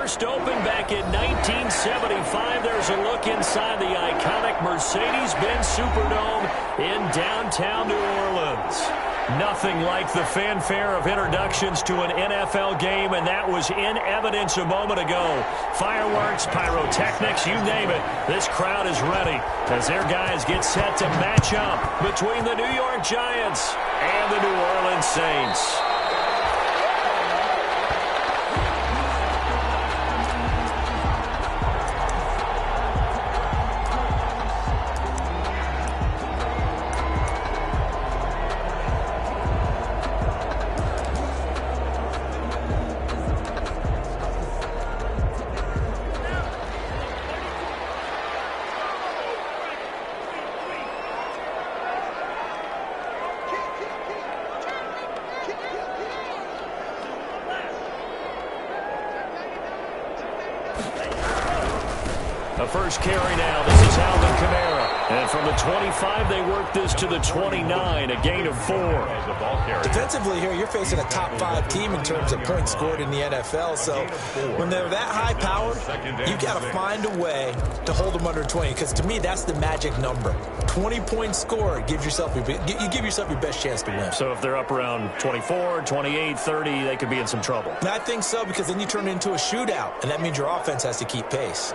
first opened back in 1975. There's a look inside the iconic Mercedes-Benz Superdome in downtown New Orleans. Nothing like the fanfare of introductions to an NFL game, and that was in evidence a moment ago. Fireworks, pyrotechnics, you name it. This crowd is ready as their guys get set to match up between the New York Giants and the New Orleans Saints. The first carry now. This is Alvin Kamara. And from the 25, they work this to the 29, a gain of 4. Defensively here, you're facing a top 5 team in terms of points scored in the NFL. So when they're that high powered, you got to find a way to hold them under 20. Because to me, that's the magic number. 20 points scored, you give yourself your best chance to win. So if they're up around 24, 28, 30, they could be in some trouble. And I think so, because then you turn it into a shootout, and that means your offense has to keep pace.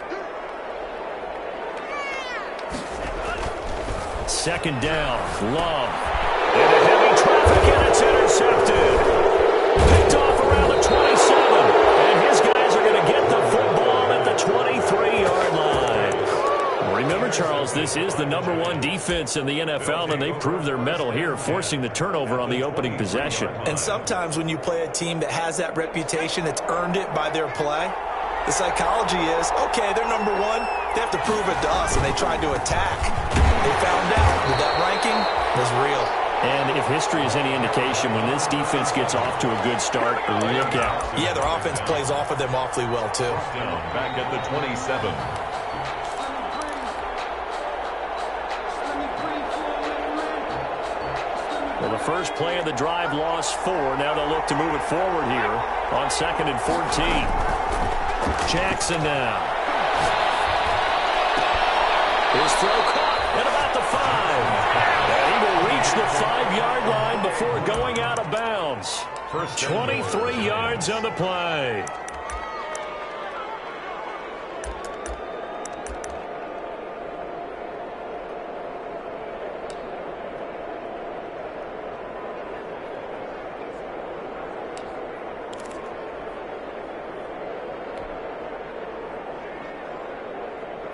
Second down, Love. Into heavy traffic, and it's intercepted. Picked off around the 27. And his guys are going to get the football at the 23-yard line. Remember, Charles, this is the #1 defense in the NFL, and they prove their mettle here, forcing the turnover on the opening possession. And sometimes when you play a team that has that reputation, that's earned it by their play, the psychology is, okay, they're #1. They have to prove it to us, and they tried to attack. They found out that that ranking was real. And if history is any indication, when this defense gets off to a good start, look out. Yeah, their offense plays off of them awfully well, too. Back at the 27. Well, the first play of the drive lost 4. Now they'll look to move it forward here on 2nd and 14. Jackson now. His throw caught at about the 5. And he will reach the 5-yard line before going out of bounds. 23 yards on the play.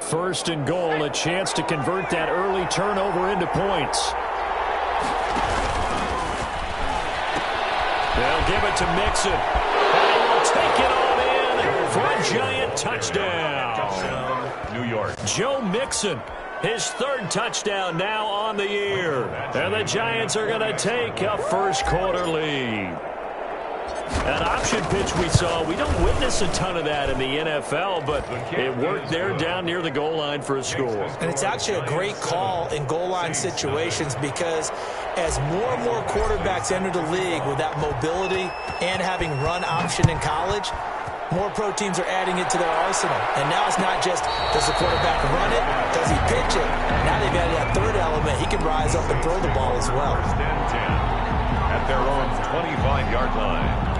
First and goal, a chance to convert that early turnover into points. They'll give it to Mixon. And he will take it on in for a Giant touchdown. New York. Joe Mixon, his 3rd touchdown now on the year. And the Giants are going to take a first-quarter lead. An option pitch we saw, we don't witness a ton of that in the NFL, but it worked there down near the goal line for a score. And it's actually a great call in goal line situations, because as more and more quarterbacks enter the league with that mobility and having run option in college, more pro teams are adding it to their arsenal. And now it's not just, does the quarterback run it? Does he pitch it? Now they've added that 3rd element. He can rise up and throw the ball as well. First and 10 at their own 25-yard line.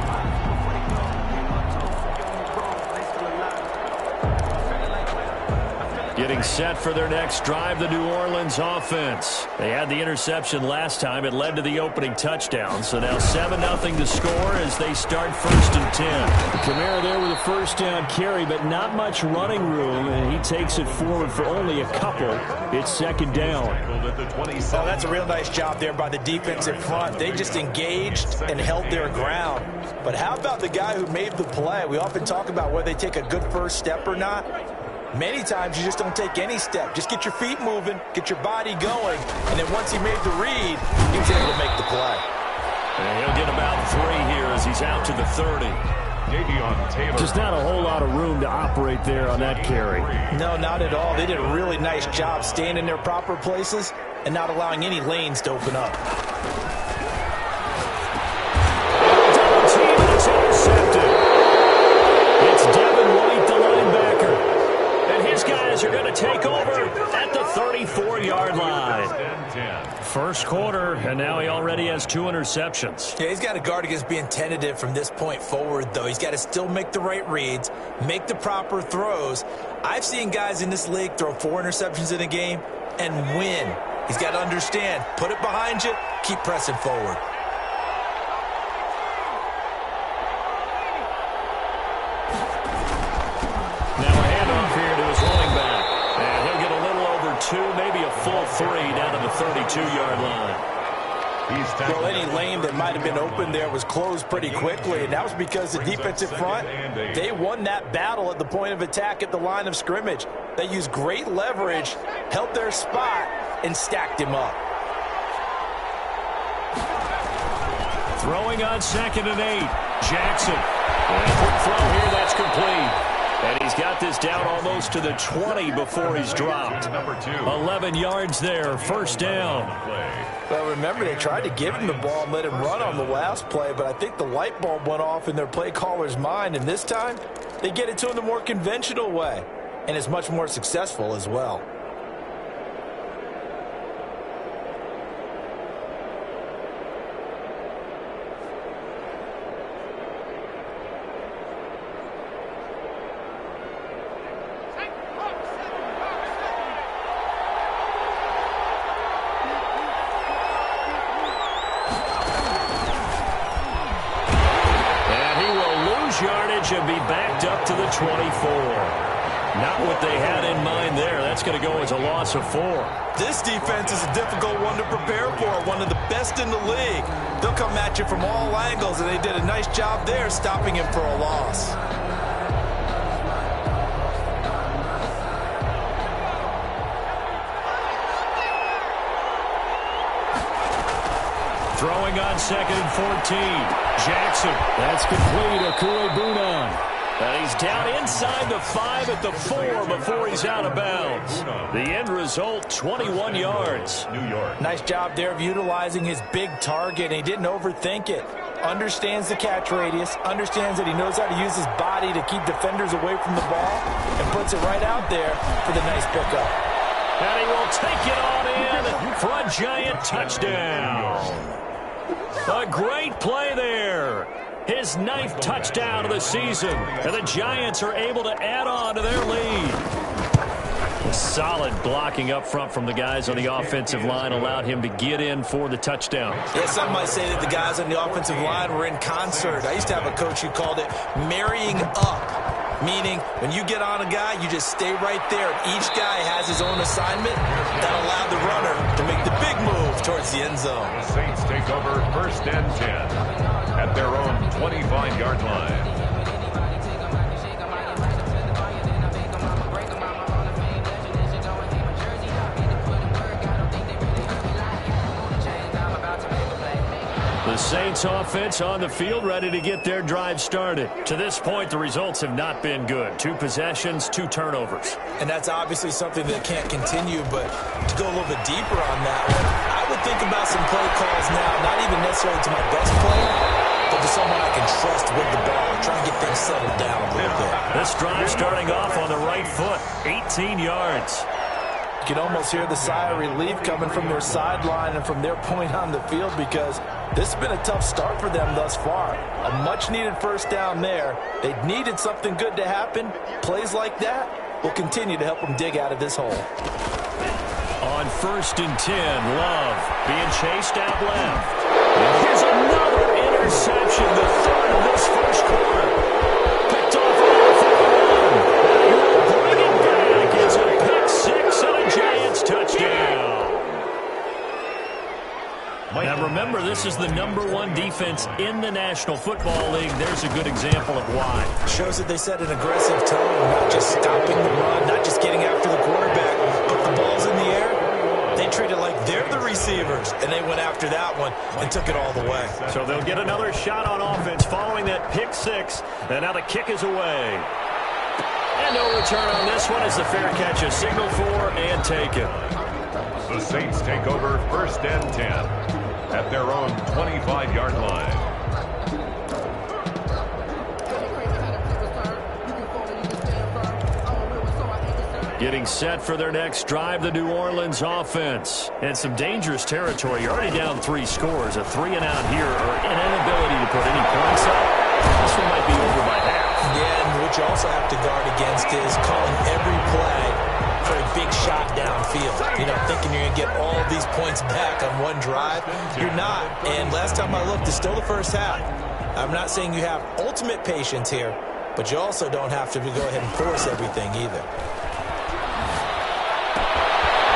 Getting set for their next drive, the New Orleans offense. They had the interception last time. It led to the opening touchdown. So now 7-0 to score as they start 1st and 10. Kamara there with a first down carry, but not much running room, and he takes it forward for only a couple. It's 2nd down. Oh, that's a real nice job there by the defensive front. They just engaged and held their ground. But how about the guy who made the play? We often talk about whether they take a good first step or not. Many times you just don't take any step. Just get your feet moving, get your body going, and then once he made the read, he was able to make the play. And he'll get about 3 here as he's out to the 30. Just not a whole lot of room to operate there on that carry. No, not at all. They did a really nice job staying in their proper places and not allowing any lanes to open up. Double team, and it's intercepted. It's Devin White First quarter, and now he already has 2 interceptions. Yeah, he's got to guard against being tentative from this point forward, though. He's got to still make the right reads, make the proper throws. I've seen guys in this league throw 4 interceptions in a game and win. He's got to understand, put it behind you, keep pressing forward. Now a handoff here to his running back. And he'll get a little over 2, maybe a full 3 down to the 32-yard line. Well, any lane that might have been open there was closed pretty quickly, and that was because the defensive front, they won that battle at the point of attack at the line of scrimmage. They used great leverage, held their spot, and stacked him up. Throwing on 2nd and 8. Jackson. And a quick throw here, that's complete. And he's got this down almost to the 20 before he's dropped. 11 yards there, first down. Well, remember, they tried to give him the ball and let him run on the last play, but I think the light bulb went off in their play caller's mind, and this time they get it to him the more conventional way, and it's much more successful as well. And be backed up to the 24. Not what they had in mind there. That's going to go as a loss of 4. This defense is a difficult one to prepare for, one of the best in the league. They'll come at you from all angles, and they did a nice job there stopping him for a loss. Throwing on 2nd and 14. Jackson. That's complete. Okuebunan. And he's down inside the 5 at the 4 before he's out of bounds. The end result, 21 yards. New York. Nice job there of utilizing his big target. He didn't overthink it. Understands the catch radius. Understands that he knows how to use his body to keep defenders away from the ball. And puts it right out there for the nice pickup. And he will take it on in for a giant touchdown. A great play there. His 9th touchdown of the season. And the Giants are able to add on to their lead. Solid blocking up front from the guys on the offensive line allowed him to get in for the touchdown. Yeah, some might say that the guys on the offensive line were in concert. I used to have a coach who called it marrying up, meaning when you get on a guy, you just stay right there. Each guy has his own assignment that allowed the runner to make the big move towards the end zone. The Saints take over 1st and 10 at their own 25-yard line. The Saints offense on the field ready to get their drive started. To this point, the results have not been good. 2 possessions, 2 turnovers. And that's obviously something that can't continue, but to go a little bit deeper on that one, I would think about some play calls now, not even necessarily to my best player, but to someone I can trust with the ball, trying to get things settled down a little bit. This drive starting off on the right foot, 18 yards. You can almost hear the sigh of relief coming from their sideline and from their point on the field because this has been a tough start for them thus far. A much-needed first down there. They needed something good to happen. Plays like that will continue to help them dig out of this hole. On 1st and 10, Love being chased out left. And here's another interception, the 3rd of this first quarter. Picked off on the 41. Bring it back. It's a pick 6 and a Giants touchdown. Now remember, this is the #1 defense in the National Football League. There's a good example of why. Shows that they set an aggressive tone, not just stopping the run, not just getting after the quarterback, but the ball's in the air. They treat it like they're the receivers, and they went after that one and took it all the way. So they'll get another shot on offense following that pick 6, and now the kick is away. And no return on this one as the fair catch is signaled for and taken. The Saints take over 1st and 10 at their own 25-yard line. Getting set for their next drive, the New Orleans offense. And some dangerous territory. You're already down 3 scores. A 3-and-out here, or an inability to put any points up. This one might be over by half. Yeah, and what you also have to guard against is calling every play for a big shot downfield. You know, thinking you're going to get all of these points back on one drive. You're not. And last time I looked, it's still the first half. I'm not saying you have ultimate patience here, but you also don't have to go ahead and force everything either.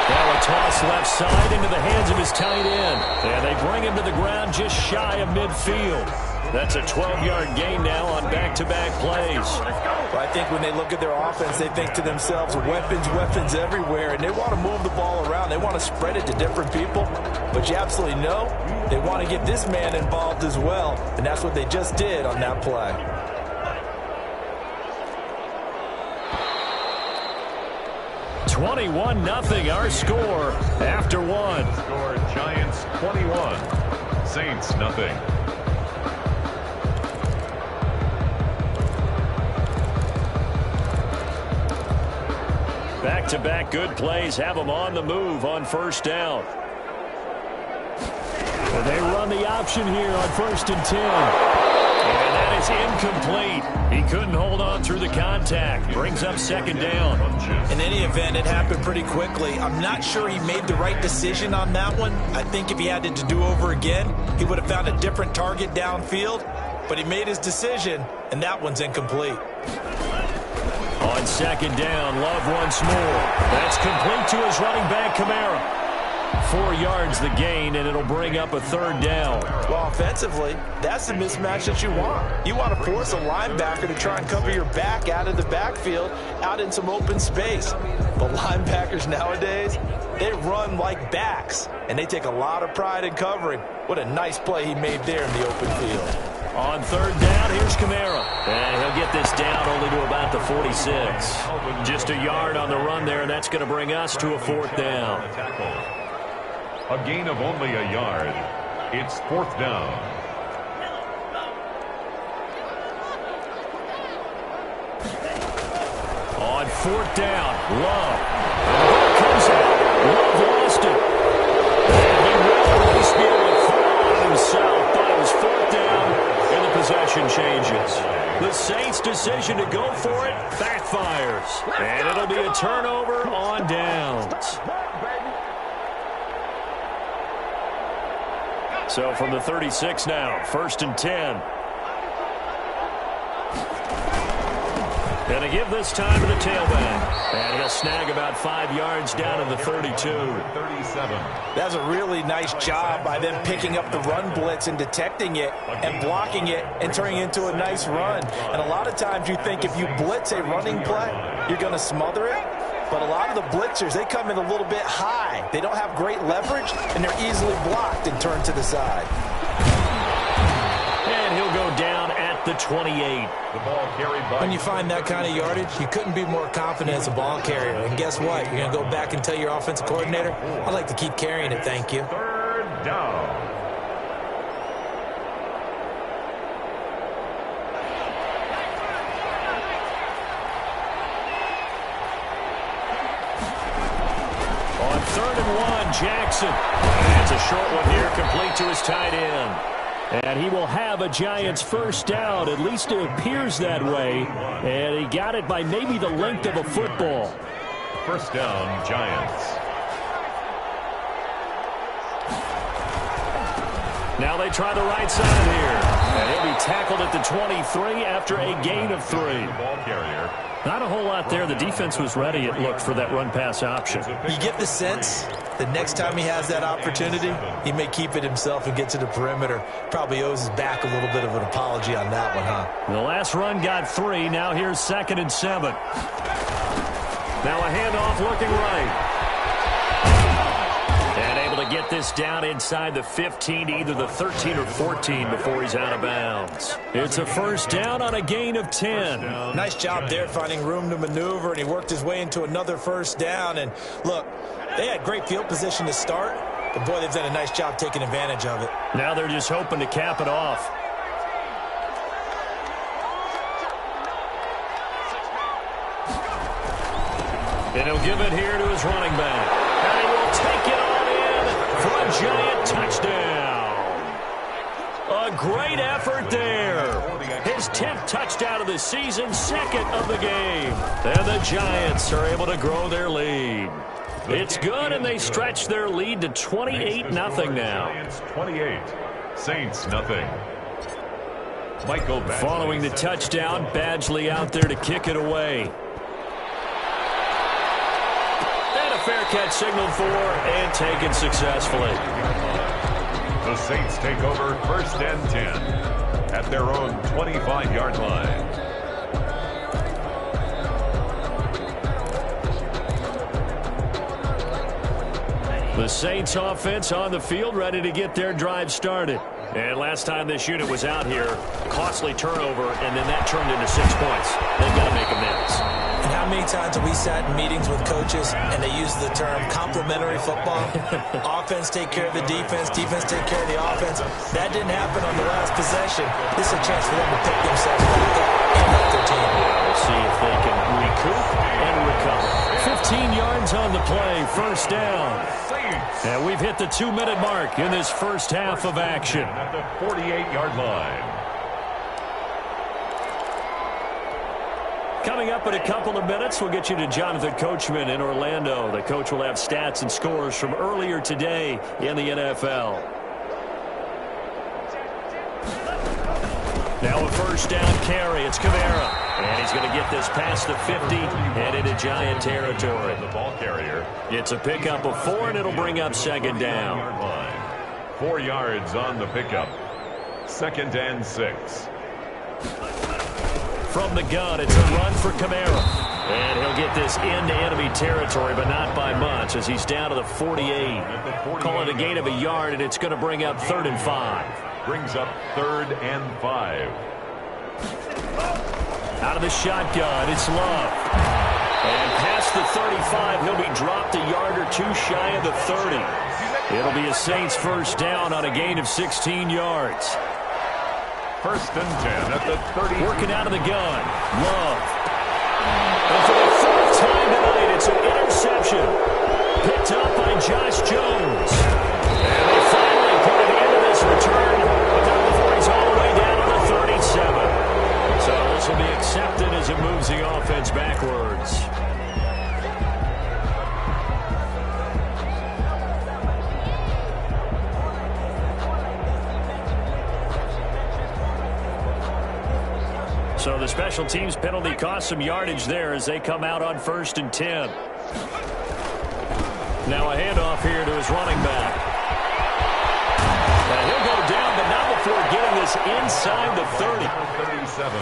Now a toss left side into the hands of his tight end. And they bring him to the ground just shy of midfield. That's a 12-yard gain now on back-to-back plays. Well, I think when they look at their offense, they think to themselves, weapons everywhere, and they want to move the ball around. They want to spread it to different people. But you absolutely know they want to get this man involved as well, and that's what they just did on that play. 21-0 our score after one. Score Giants 21, Saints nothing. Back-to-back good plays have them on the move on first down. And they run the option here on 1st and 10. And that is incomplete. He couldn't hold on through the contact. Brings up 2nd down. In any event, it happened pretty quickly. I'm not sure he made the right decision on that one. I think if he had it to do over again, he would have found a different target downfield. But he made his decision, and that one's incomplete. On 2nd down, Love once more. That's complete to his running back, Kamara. 4 yards the gain, and it'll bring up a 3rd down. Well, offensively, that's the mismatch that you want. You want to force a linebacker to try and cover your back out of the backfield, out in some open space. But linebackers nowadays, they run like backs, and they take a lot of pride in covering. What a nice play he made there in the open field. On 3rd down, here's Kamara. And he'll get this down only to about the 46. Just a yard on the run there, and that's going to bring us to a 4th down. A gain of only a yard. It's 4th down. On 4th down, Love. And the ball comes out. Love lost it. And he will be able to throw on himself, but it was 4th down, and the possession changes. The Saints' decision to go for it backfires. And it'll be a turnover on downs. So from the 36 now, 1st and 10. Going to give this time to the tailback. And he'll snag about 5 yards down to the 32. 37. That's a really nice job by them picking up the run blitz and detecting it and blocking it and turning it into a nice run. And a lot of times you think if you blitz a running play, you're going to smother it. But a lot of the blitzers, they come in a little bit high. They don't have great leverage, and they're easily blocked and turned to the side. And he'll go down at the 28. The ball carried by. When you find that kind of yardage, you couldn't be more confident as a ball carrier. And guess what? You're going to go back and tell your offensive coordinator, I'd like to keep carrying it, thank you. 3rd down. On 3rd and 1, Jackson. That's a short one here, complete to his tight end. And he will have a Giants 1st down. At least it appears that way. And he got it by maybe the length of a football. 1st down, Giants. Now they try the right side here. And he'll be tackled at the 23 after a gain of 3. Ball carrier. Not a whole lot there. The defense was ready, it looked, for that run-pass option. You get the sense the next time he has that opportunity, he may keep it himself and get to the perimeter. Probably owes his back a little bit of an apology on that one, huh? The last run got 3. Now here's 2nd and 7. Now a handoff looking right. And able to get this down inside the 15 to either the 13 or 14 before he's out of bounds. It's a 1st down on a gain of 10. Nice job there finding room to maneuver, and he worked his way into another 1st down. And look, they had great field position to start, but boy, they've done a nice job taking advantage of it. Now they're just hoping to cap it off. And he'll give it here to his running back. And he will take it on in for a giant touchdown. A great effort there. His 10th touchdown of the season, second of the game. And the Giants are able to grow their lead. It's good, and they stretch their lead to 28-0 now. Giants 28, Saints nothing. Michael Badgley following the touchdown, Badgley out there to kick it away. And a fair catch signaled for and taken successfully. The Saints take over 1st and 10 at their own 25-yard line. The Saints offense on the field, ready to get their drive started. And last time this unit was out here, costly turnover, and then that turned into 6 points. They've got to make amends. And how many times have we sat in meetings with coaches and they use the term complementary football? Offense take care of the defense, defense take care of the offense. That didn't happen on the last possession. This is a chance for them to pick themselves back up and help their team. We'll see if they can recoup and recover. 15 yards on the play, 1st down. And we've hit the 2-minute mark in this first half of action. At the 48-yard line. Coming up in a couple of minutes, we'll get you to Jonathan Coachman in Orlando. The coach will have stats and scores from earlier today in the NFL. Now a 1st down carry. It's Kamara. And he's going to get this past the 50 and into Giant territory. The ball carrier. It's a pickup of 4, and it'll bring up 2nd down. 4 yards on the pickup. 2nd and 6. From the gun, it's a run for Kamara. And he'll get this into enemy territory, but not by much, as he's down to the 48. Call it a gain of a yard, and it's going to bring up 3rd and 5. Brings up 3rd and 5. Out of the shotgun, it's Love. And past the 35, he'll be dropped a yard or 2 shy of the 30. It'll be a Saints 1st down on a gain of 16 yards. 1st and 10 at the 30. Working out of the gun. Love. And for the 4th time tonight, it's an interception. Picked up by Josh Jones. And they finally put an end to this return. But now before he's all the way down to the 37. So this will be accepted as it moves the offense backwards. So the special teams penalty cost some yardage there as they come out on 1st and 10. Now a handoff here to his running back. And he'll go down, but not before getting this inside the 30.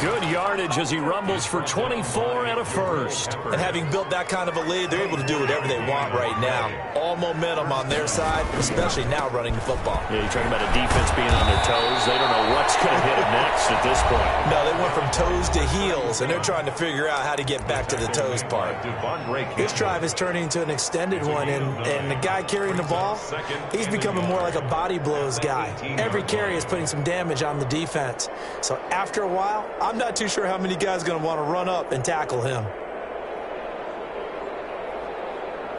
Good yardage as he rumbles for 24 and a 1st. And having built that kind of a lead, they're able to do whatever they want right now. All momentum on their side, especially now running the football. Yeah, you're talking about a defense being on their toes. They don't know what's going to hit them next at this point. No, they went from toes to heels, and they're trying to figure out how to get back to the toes part. This drive is turning into an extended one, and the guy carrying the ball, he's becoming more like a body blows guy. Every carry is putting some damage on the defense. So after a while, I'm not too sure how many guys are going to want to run up and tackle him.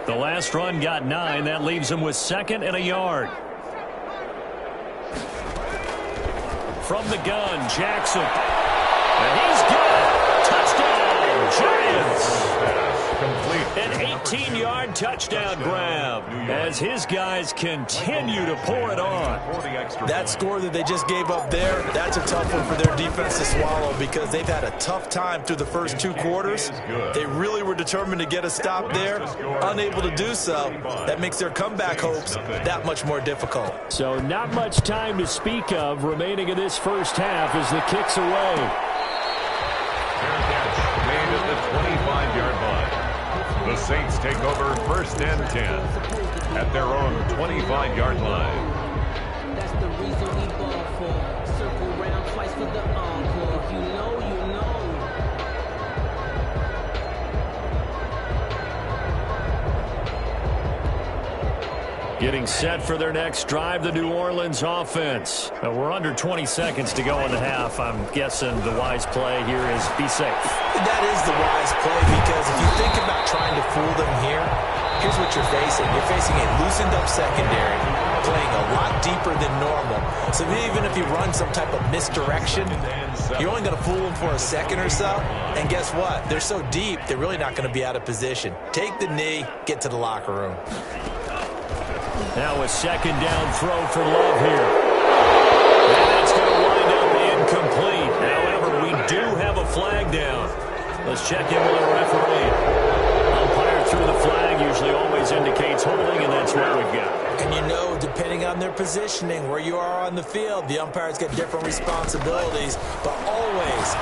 The last run got 9. That leaves him with 2nd and a yard. From the gun, Jackson. And he's good. Touchdown, Giants. An 18-yard touchdown grab as his guys continue to pour it on. That score that they just gave up there, that's a tough one for their defense to swallow because they've had a tough time through the first 2 quarters. They really were determined to get a stop there, unable to do so. That makes their comeback hopes that much more difficult. So not much time to speak of remaining in this first half as the kick's away. Made at the 25-yard line. The Saints take over 1st and 10 at their own 25-yard line. That's the reason we ball for. Circle round twice for the encore. If you know, you know. Getting set for their next drive, the New Orleans offense. We're under 20 seconds to go in the half. I'm guessing the wise play here is be safe. That is the wise play, because if you think about trying to fool them here, here's what you're facing. You're facing a loosened up secondary, playing a lot deeper than normal. So even if you run some type of misdirection, you're only going to fool them for a second or so. And guess what? They're so deep, they're really not going to be out of position. Take the knee, get to the locker room. Now a second down throw for Love here. And that's going to wind up incomplete. However, we do have a flag down. Let's check in with the referee. Umpire threw the flag, usually always indicates holding, and that's what we've got. And you know, depending on their positioning, where you are on the field, the umpires get different responsibilities, but always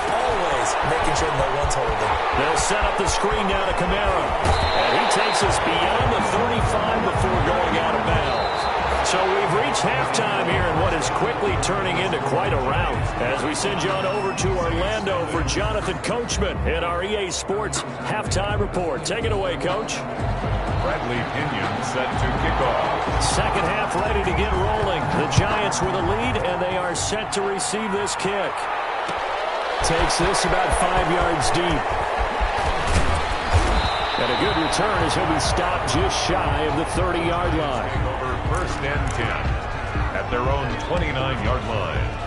making sure no one's holding. They'll set up the screen now to Kamara. And he takes us beyond the 35 before going out of bounds. So we've reached halftime here in what is quickly turning into quite a rout. As we send you on over to Orlando for Jonathan Coachman in our EA Sports Halftime Report. Take it away, Coach. Bradley Pinion set to kick off. Second half ready to get rolling. The Giants with a lead, and they are set to receive this kick. Takes this about 5 yards deep. And a good return as he'll be stopped just shy of the 30-yard line. Over first and 10 at their own 29-yard line.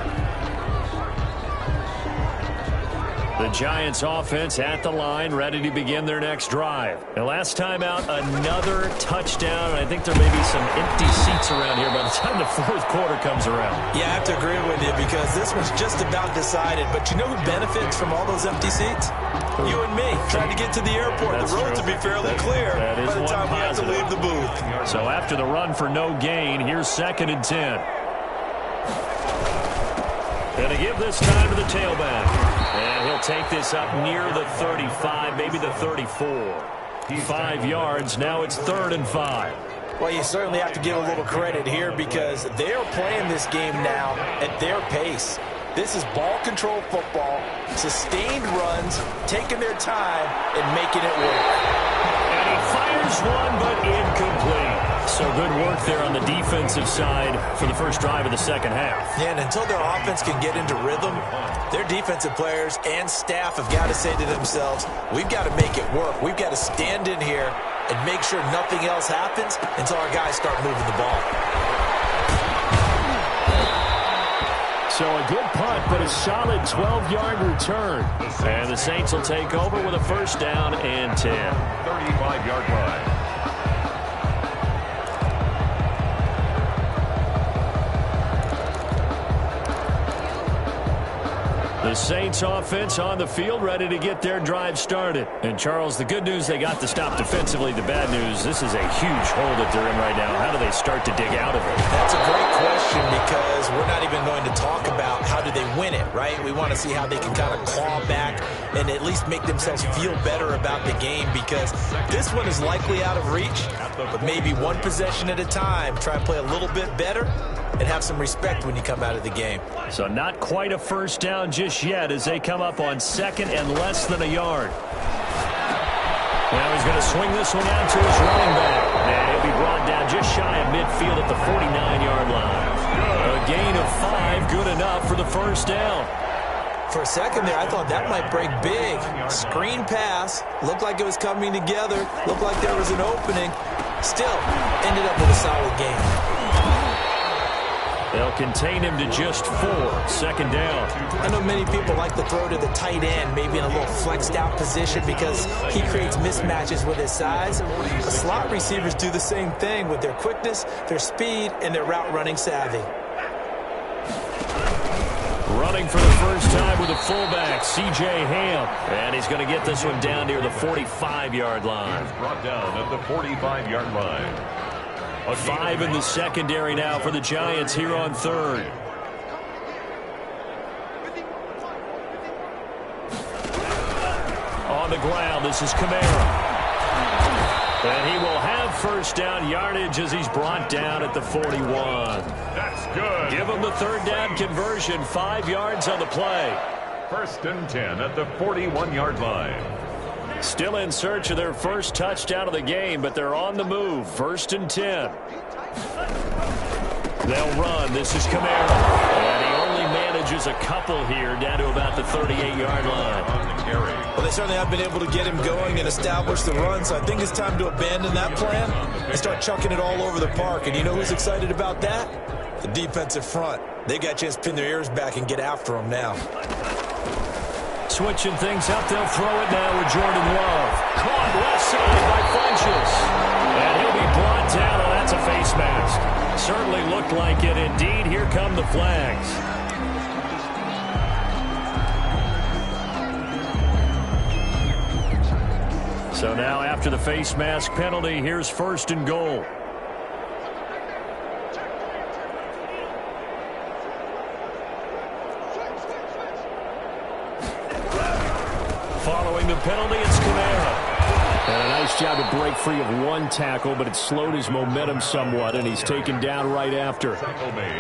The Giants offense at the line, ready to begin their next drive. And last time out, another touchdown. And I think there may be some empty seats around here by the time the fourth quarter comes around. Yeah, I have to agree with you, because this was just about decided. But you know who benefits from all those empty seats? You and me, trying to get to the airport. That's the roads true. will be fairly clear by the time we have to leave the booth. So after the run for no gain, here's 2nd and 10. Going to give this time to the tailback. And he'll take this up near the 35, maybe the 34. 5 yards. Now it's 3rd and 5. Well, you certainly have to give a little credit here, because they are playing this game now at their pace. This is ball control football, sustained runs, taking their time and making it work. And he fires one, but incomplete. So good work there on the defensive side for the first drive of the second half. Yeah, and until their offense can get into rhythm, their defensive players and staff have got to say to themselves, we've got to make it work. We've got to stand in here and make sure nothing else happens until our guys start moving the ball. So a good punt, but a solid 12-yard return. And the Saints will take over with a first down and 10. 35-yard line. The Saints offense on the field, ready to get their drive started. And, Charles, the good news, they got the stop defensively. The bad news, this is a huge hole that they're in right now. How do they start to dig out of it? That's a great question, because we're not even going to talk about how do they win it, right? We want to see how they can kind of claw back and at least make themselves feel better about the game, because this one is likely out of reach, but maybe one possession at a time. Try and play a little bit better and have some respect when you come out of the game. So not quite a first down just yet as they come up on 2nd and less than a yard. Now he's going to swing this one out to his running back. And he'll be brought down just shy of midfield at the 49-yard line. A gain of 5, good enough for the first down. For a second there, I thought that might break big. Screen pass. Looked like it was coming together. Looked like there was an opening. Still, ended up with a solid game. They'll contain him to just 4. 2nd down. I know many people like to throw to the tight end, maybe in a little flexed out position, because he creates mismatches with his size. The slot receivers do the same thing with their quickness, their speed, and their route running savvy. Running for the first time with a fullback, C.J. Ham. And he's going to get this one down near the 45-yard line. Brought down at the 45-yard line. 5 in the secondary now for the Giants here on 3rd. On the ground, this is Kamara. And he will have first down yardage as he's brought down at the 41. That's good. Give him the 3rd down conversion, 5 yards on the play. 1st and 10 at the 41-yard line. Still in search of their first touchdown of the game, but they're on the move. 1st and 10. They'll run. This is Kamara. And he only manages a couple here down to about the 38-yard line. Well, they certainly have been able to get him going and establish the run, so I think it's time to abandon that plan and start chucking it all over the park. And you know who's excited about that? The defensive front. They got a chance to pin their ears back and get after him now. Switching things up, they'll throw it now with Jordan Love. Caught left side by Funchess. And he'll be brought down. Oh, that's a face mask. Certainly looked like it. Indeed, here come the flags. So now after the face mask penalty, here's 1st and goal. Following the penalty, it's Kamara. And a nice job to break free of one tackle, but it slowed his momentum somewhat, and he's taken down right after.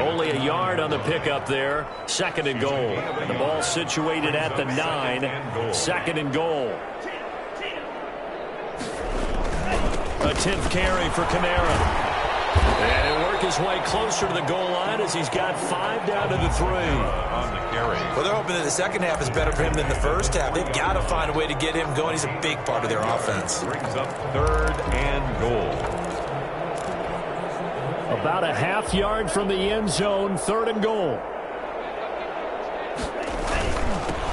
Only a yard on the pickup there. 2nd and goal. The ball situated at the 9. 2nd and goal. A 10th carry for Kamara. And he'll work his way closer to the goal line as he's got 5 down to the 3. Well, they're hoping that the second half is better for him than the first half. They've got to find a way to get him going. He's a big part of their offense. Brings up 3rd and goal. About a half yard from the end zone, 3rd and goal.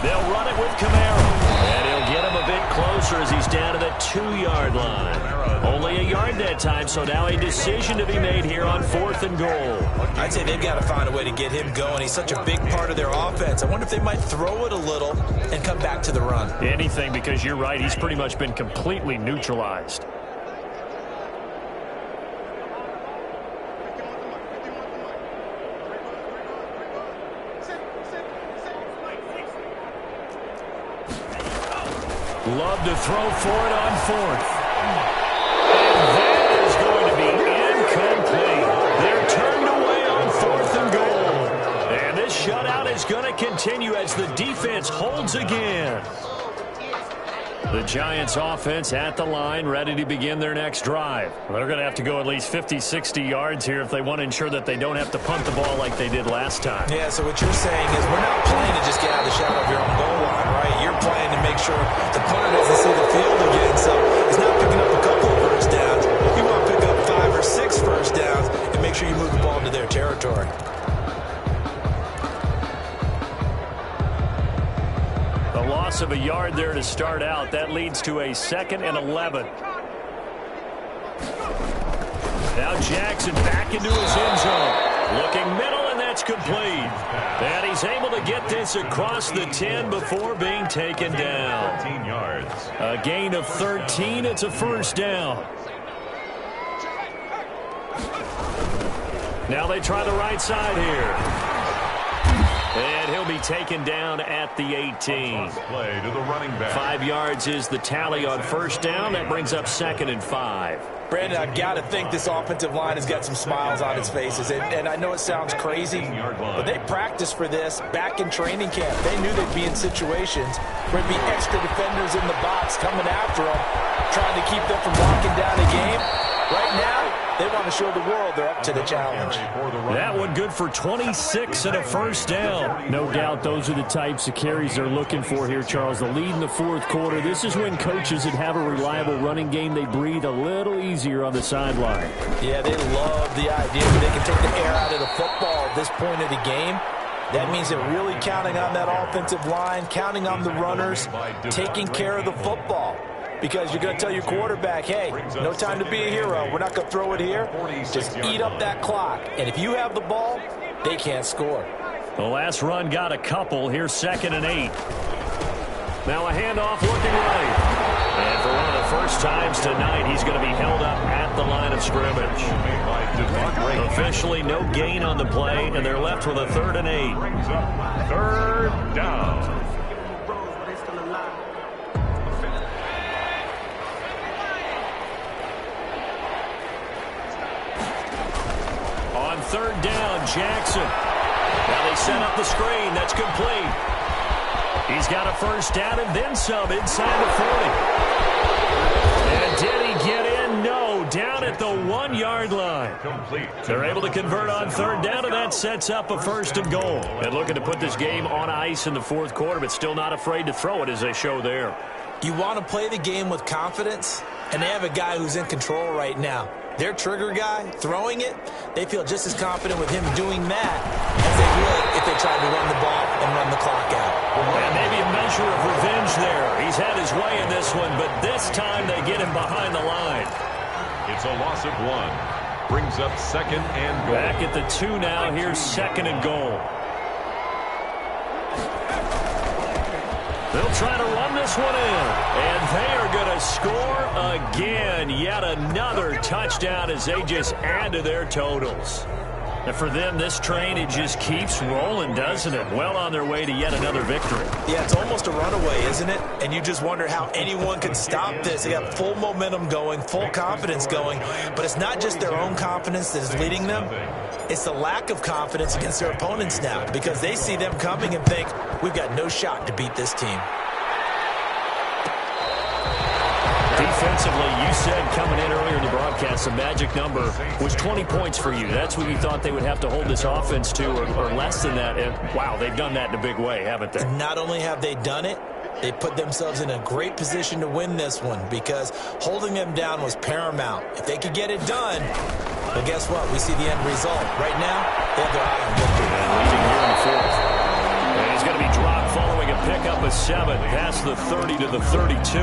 They'll run it with Kamara. And he'll get him a bit closer as he's down to the 2-yard line. Only a yard that time, so now a decision to be made here on 4th and goal. I'd say they've got to find a way to get him going. He's such a big part of their offense. I wonder if they might throw it a little and come back to the run. Anything, because you're right, he's pretty much been completely neutralized. Love to throw for it on 4th. And that is going to be incomplete. They're turned away on 4th and goal. And this shutout is going to continue as the defense holds again. The Giants offense at the line, ready to begin their next drive. They're going to have to go at least 50, 60 yards here if they want to ensure that they don't have to punt the ball like they did last time. Yeah, so what you're saying is we're not playing to just get out of the shadow of your own goal line, right? You're playing to make sure the punter doesn't see the field again. So he's not picking up a couple of first downs. You want to pick up 5 or 6 first downs and make sure you move the ball into their territory. A loss of a yard there to start out. That leads to a 2nd and 11. Now Jackson back into his end zone. Looking middle, and that's complete. And he's able to get this across the 10 before being taken down. 13 yards. A gain of 13. It's a first down. Now they try the right side here. And he'll be taken down at the 18. Play to the running back. 5 yards is the tally on first down. That brings up 2nd and 5. Brandon, I've got to think this offensive line has got some smiles on its faces. And I know it sounds crazy, but they practiced for this back in training camp. They knew they'd be in situations where there'd be extra defenders in the box coming after them, trying to keep them from locking down the game. Right now, they want to show the world they're up to the challenge. That one good for 26 and a first down. No doubt those are the types of carries they're looking for here, Charles. The lead in the 4th quarter. This is when coaches that have a reliable running game, they breathe a little easier on the sideline. Yeah, they love the idea that they can take the air out of the football at this point of the game. That means they're really counting on that offensive line, counting on the runners, taking care of the football. Because you're going to tell your quarterback, hey, no time to be a hero. We're not going to throw it here. Just eat up that clock. And if you have the ball, they can't score. The last run got a couple. Here's 2nd and 8. Now a handoff looking right. And for one of the first times tonight, he's going to be held up at the line of scrimmage. Officially no gain on the play, and they're left with a 3rd and 8. 3rd down. On 3rd down, Jackson. Now they set up the screen. That's complete. He's got a first down and then some inside the 40. And did he get in? No, down at the 1-yard line. They're able to convert on third down, and that sets up a first and goal. And looking to put this game on ice in the fourth quarter, but still not afraid to throw it as they show there. You want to play the game with confidence, and they have a guy who's in control right now. Their trigger guy, throwing it, they feel just as confident with him doing that as they would if they tried to run the ball and run the clock out. And maybe a measure of revenge there. He's had his way in this one, but this time they get him behind the line. It's a loss of 1. Brings up second and goal. Back at the 2 now. Here's second and goal. They'll try to run this one in, and they are going to score again. Yet another touchdown as they just add to their totals. And for them, this train, it just keeps rolling, doesn't it? Well on their way to yet another victory. Yeah, it's almost a runaway, isn't it? And you just wonder how anyone can stop this. They got full momentum going, full confidence going. But it's not just their own confidence that is leading them. It's the lack of confidence against their opponents now, because they see them coming and think, we've got no shot to beat this team. Defensively, you said coming in earlier in the broadcast, the magic number was 20 points for you. That's what you thought they would have to hold this offense to, or less than that. And, wow, they've done that in a big way, haven't they? And not only have they done it, they put themselves in a great position to win this one, because holding them down was paramount. If they could get it done, well, guess what? We see the end result. Right now, they have their eye on victory. Leading here in the fourth. And he's going to be dropped following a pickup of 7 past the 30 to the 32.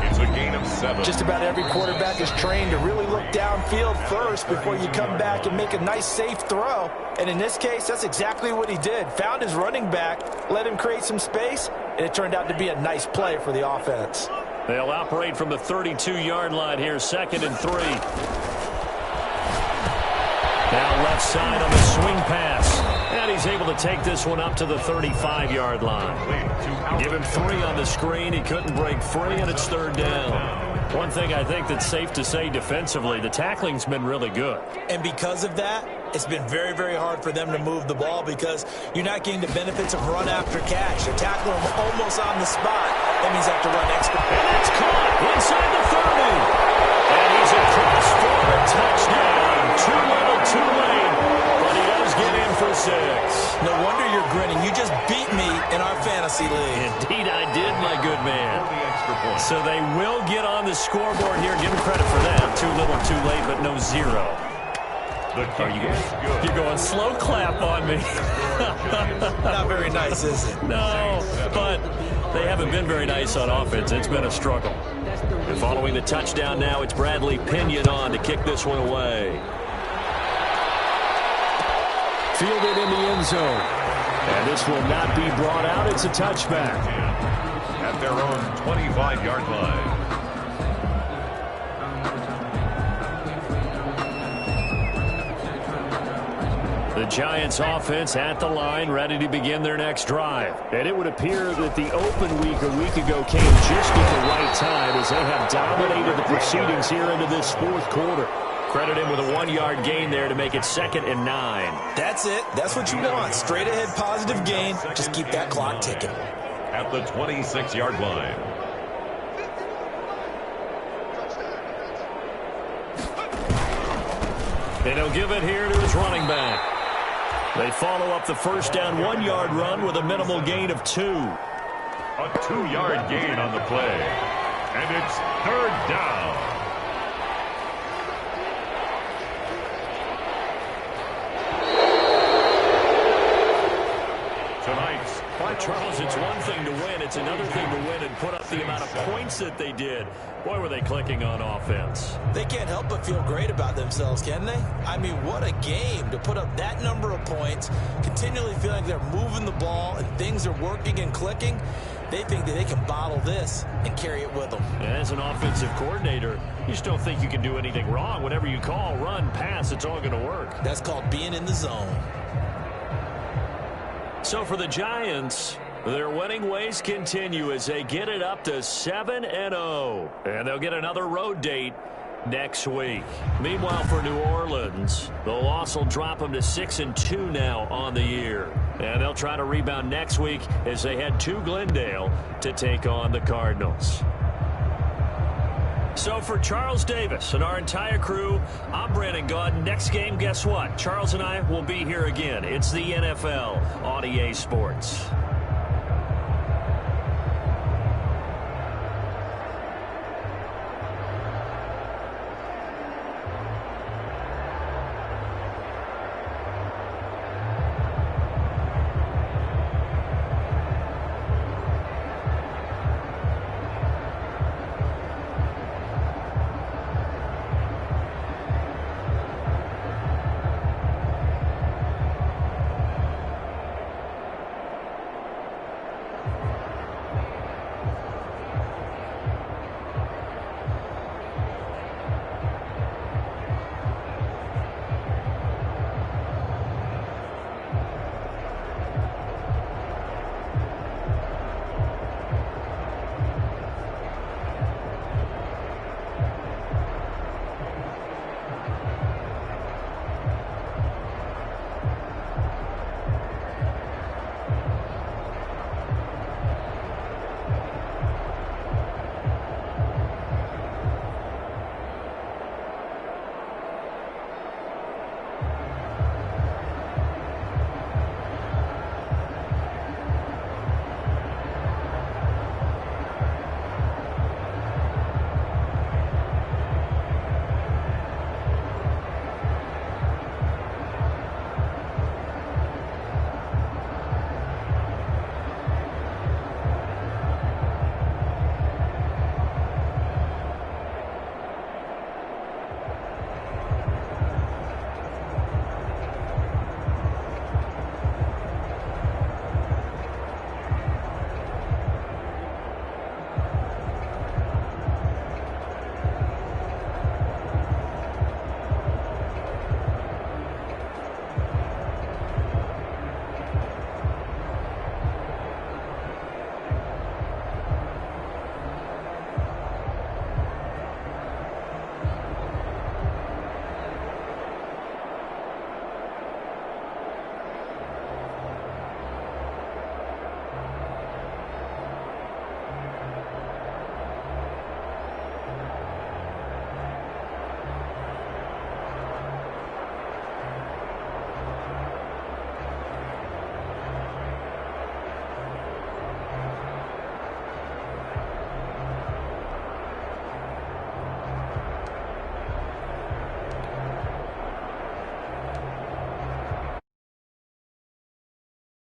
It's a gain of 7. Just about every quarterback is trained to really look downfield first before you come back and make a nice, safe throw. And in this case, that's exactly what he did. Found his running back, let him create some space, and it turned out to be a nice play for the offense. They'll operate from the 32-yard line here, 2nd and 3. Now left side on the swing pass. And he's able to take this one up to the 35-yard line. Give him 3 on the screen. He couldn't break free, and it's third down. One thing I think that's safe to say defensively, the tackling's been really good. And because of that, it's been very, very hard for them to move the ball, because you're not getting the benefits of run after catch. You're tackling them almost on the spot. That means you have to run extra. And that's caught inside the 30. And he's across for a touchdown. Too little, too late. But he does get in for 6. No wonder you're grinning. You just beat me in our fantasy league. Indeed I did, my good man. So they will get on the scoreboard here. Give them credit for that. Too little, too late, but no 0. You're going slow clap on me. Not very nice, is it? No, but they haven't been very nice on offense. It's been a struggle. And following the touchdown now, it's Bradley Pinion on to kick this one away. Fielded in the end zone. And this will not be brought out. It's a touchback. At their own 25-yard line. The Giants offense at the line, ready to begin their next drive. And it would appear that the open week a week ago came just at the right time, as they have dominated the proceedings here into this fourth quarter. Credit him with a 1-yard gain there to make it 2nd and 9. That's it. That's what you want. Straight ahead positive gain. Just keep that clock ticking. At the 26-yard line. And he'll give it here to his running back. They follow up the first down 1-yard run with a minimal gain of 2. A 2-yard gain on the play. And it's third down. Tonight's Charles, it's one thing to win. It's another thing to win and put up the amount of points that they did. Boy, were they clicking on offense. They can't help but feel great about themselves, can they? I mean, what a game to put up that number of points, continually feeling like they're moving the ball and things are working and clicking. They think that they can bottle this and carry it with them. As an offensive coordinator, you just don't think you can do anything wrong. Whatever you call, run, pass, it's all going to work. That's called being in the zone. So for the Giants, their winning ways continue as they get it up to 7-0. And they'll get another road date next week. Meanwhile, for New Orleans, the loss will drop them to 6-2 now on the year. And they'll try to rebound next week as they head to Glendale to take on the Cardinals. So for Charles Davis and our entire crew, I'm Brandon Gaudin. Next game, guess what? Charles and I will be here again. It's the NFL on EA Sports.